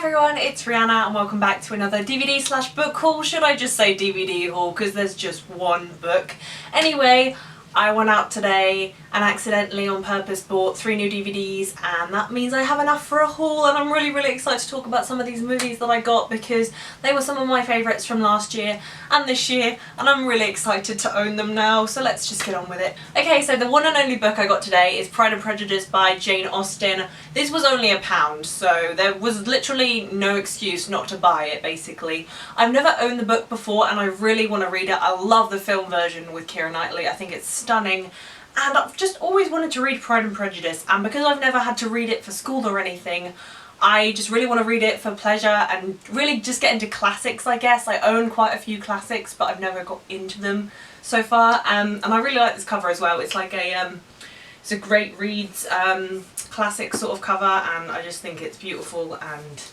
everyone, it's Rihanna and welcome back to another DVD/book haul. Should I just say DVD haul because there's just one book. Anyway, I went out today and accidentally on purpose bought 3 new DVDs, and that means I have enough for a haul, and I'm really excited to talk about some of these movies that I got because they were some of my favourites from last year and this year, and I'm really excited to own them now, so let's just get on with it. Okay, so the one and only book I got today is Pride and Prejudice by Jane Austen. This was only £1, so there was literally no excuse not to buy it, basically. I've never owned the book before and I really want to read it. I love the film version with Keira Knightley. I think it's stunning. And I've just always wanted to read Pride and Prejudice, and because I've never had to read it for school or anything, I just really want to read it for pleasure and really just get into classics, I guess. I own quite a few classics, but I've never got into them so far. And I really like this cover as well. It's like it's a great reads classic sort of cover, and I just think it's beautiful. And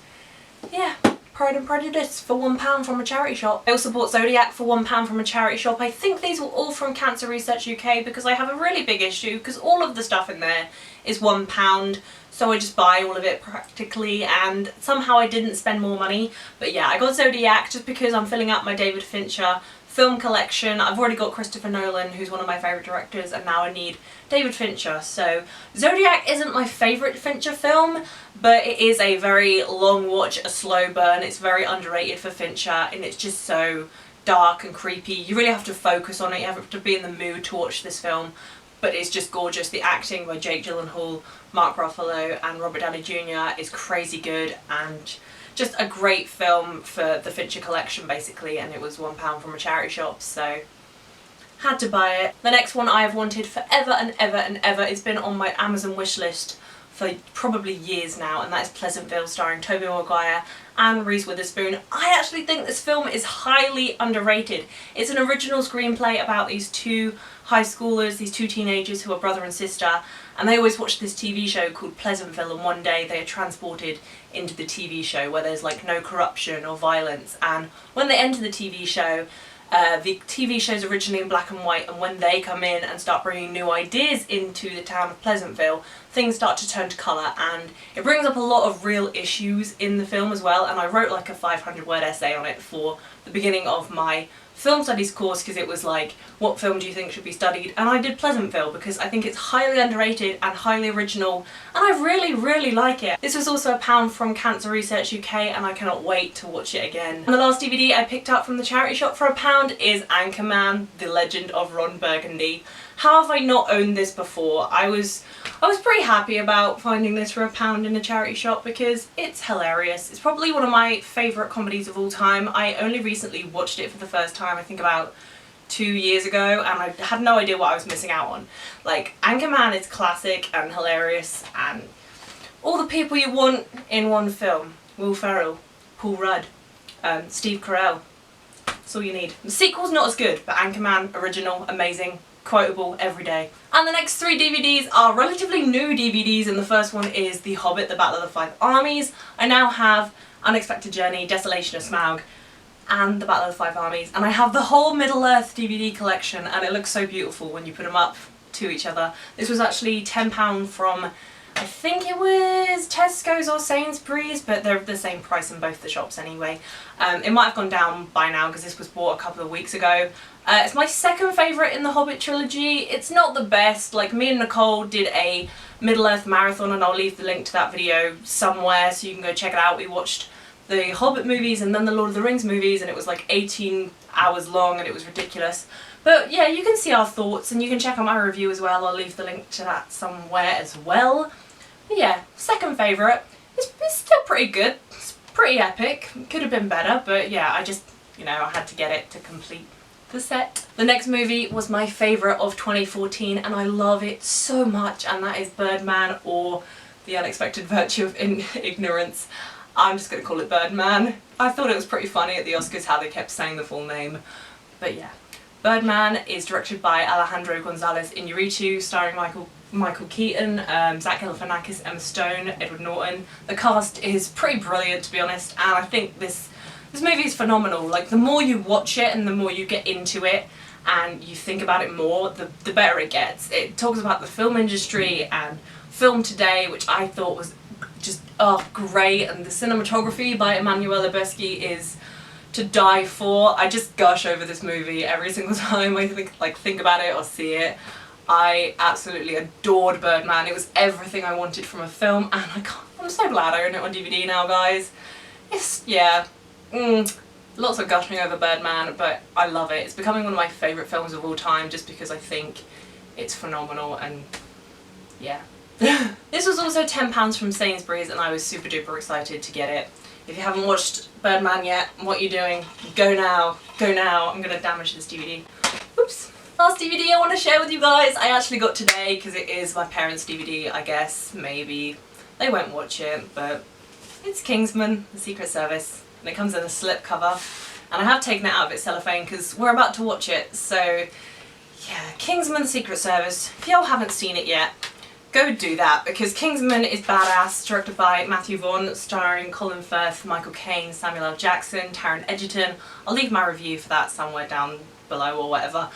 yeah, Pride and Prejudice for £1 from a charity shop. I also bought Zodiac for £1 from a charity shop. I think these were all from Cancer Research UK because I have a really big issue because all of the stuff in there is £1, so I just buy all of it practically, and somehow I didn't spend more money. But yeah, I got Zodiac just because I'm filling out my David Fincher film collection. I've already got Christopher Nolan, who's one of my favourite directors, and now I need David Fincher. So Zodiac isn't my favourite Fincher film, but it is a very long watch, a slow burn. It's very underrated for Fincher, and it's just so dark and creepy. You really have to focus on it, you have to be in the mood to watch this film, but it's just gorgeous. The acting by Jake Gyllenhaal, Mark Ruffalo and Robert Downey Jr. is crazy good, and just a great film for the Fincher collection basically, and it was £1 from a charity shop, so had to buy it. The next one I have wanted forever and ever and ever. It's been on my Amazon wishlist for probably years now, and that is Pleasantville, starring Tobey Maguire and Reese Witherspoon. I actually think this film is highly underrated. It's an original screenplay about these two high schoolers, these two teenagers who are brother and sister, and they always watch this TV show called Pleasantville, and one day they are transported into the TV show where there's like no corruption or violence, and when they enter the TV show, the TV show's originally in black and white, and when they come in and start bringing new ideas into the town of Pleasantville, things start to turn to colour, and it brings up a lot of real issues in the film as well. And I wrote like a 500-word essay on it for the beginning of my film studies course because it was like, what film do you think should be studied? And I did Pleasantville because I think it's highly underrated and highly original, and I really like it. This was also £1 from Cancer Research UK, and I cannot wait to watch it again. And the last DVD I picked up from the charity shop for £1 is Anchorman: The Legend of Ron Burgundy. How have I not owned this before? I was pretty happy about finding this for £1 in a charity shop because it's hilarious. It's probably one of my favourite comedies of all time. I only recently watched it for the first time, I think about 2 years ago, and I had no idea what I was missing out on. Like, Anchorman is classic and hilarious, and all the people you want in one film. Will Ferrell, Paul Rudd, Steve Carell. That's all you need. The sequel's not as good, but Anchorman, original, amazing, quotable every day. And the next 3 DVDs are relatively new DVDs, and the first one is The Hobbit, The Battle of the Five Armies. I now have Unexpected Journey, Desolation of Smaug, and The Battle of the Five Armies, and I have the whole Middle-earth DVD collection, and it looks so beautiful when you put them up to each other. This was actually £10 from, I think it was Tesco's or Sainsbury's, but they're the same price in both the shops anyway. It might have gone down by now because this was bought a couple of weeks ago. It's my second favourite in the Hobbit trilogy. It's not the best. Like, me and Nicole did a Middle-earth marathon, and I'll leave the link to that video somewhere so you can go check it out. We watched the Hobbit movies and then the Lord of the Rings movies, and it was like 18 hours long and it was ridiculous. But yeah, you can see our thoughts and you can check out my review as well. I'll leave the link to that somewhere as well. But yeah, second favourite. It's still pretty good. It's pretty epic. Could have been better, but yeah, I just, you know, I had to get it to complete the set. The next movie was my favourite of 2014, and I love it so much, and that is Birdman, or The Unexpected Virtue of Ignorance. I'm just going to call it Birdman. I thought it was pretty funny at the Oscars how they kept saying the full name. But yeah. Birdman is directed by Alejandro González Iñárritu, starring Michael Keaton, Zach Galifianakis, Emma Stone, Edward Norton. The cast is pretty brilliant, to be honest, and I think this movie is phenomenal. Like, the more you watch it and the more you get into it and you think about it more, the better it gets. It talks about the film industry and film today, which I thought was just oh great, and the cinematography by Emmanuel Lubezki is to die for. I just gush over this movie every single time I think about it or see it. I absolutely adored Birdman. It was everything I wanted from a film, and I'm so glad I own it on DVD now, guys. It's, yeah, lots of gushing over Birdman, but I love it. It's becoming one of my favourite films of all time just because I think it's phenomenal, and yeah. This was also £10 from Sainsbury's, and I was super duper excited to get it. If you haven't watched Birdman yet, what are you doing? Go now, go now. I'm gonna damage this DVD. Oops. Last DVD I want to share with you guys, I actually got today because it is my parents' DVD, I guess, maybe. They won't watch it, but it's Kingsman, The Secret Service, and it comes in a slip cover, and I have taken it out of its cellophane because we're about to watch it, so yeah, Kingsman, The Secret Service. If y'all haven't seen it yet, go do that, because Kingsman is badass, directed by Matthew Vaughn, starring Colin Firth, Michael Caine, Samuel L. Jackson, Taron Egerton. I'll leave my review for that somewhere down below or whatever.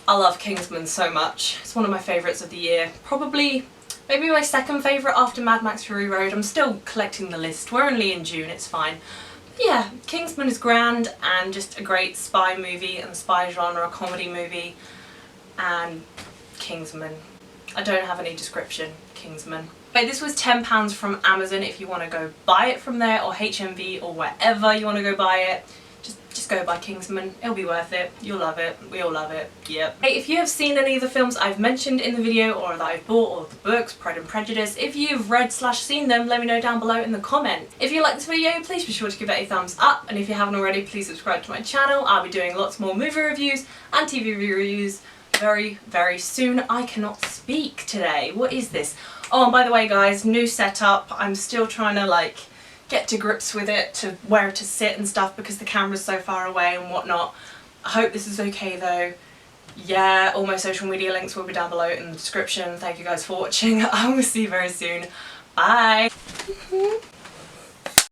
I love Kingsman so much. It's one of my favourites of the year. Probably, maybe my second favourite after Mad Max Fury Road. I'm still collecting the list. We're only in June, it's fine. But yeah, Kingsman is grand and just a great spy movie and spy genre, a comedy movie. And Kingsman. I don't have any description. Kingsman. But this was £10 from Amazon if you want to go buy it from there, or HMV, or wherever you want to go buy it. Just go buy Kingsman. It'll be worth it. You'll love it. We all love it. Yep. Hey, if you have seen any of the films I've mentioned in the video, or that I've bought, or the books, Pride and Prejudice, if you've read / seen them, let me know down below in the comments. If you like this video, please be sure to give it a thumbs up, and if you haven't already, please subscribe to my channel. I'll be doing lots more movie reviews and TV reviews very, very soon. I cannot speak today. What is this? Oh, and by the way, guys, new setup. I'm still trying to get to grips with it, to where to sit and stuff, because the camera's so far away and whatnot. I hope this is okay though. Yeah, all my social media links will be down below in the description. Thank you guys for watching. I will see you very soon. Bye.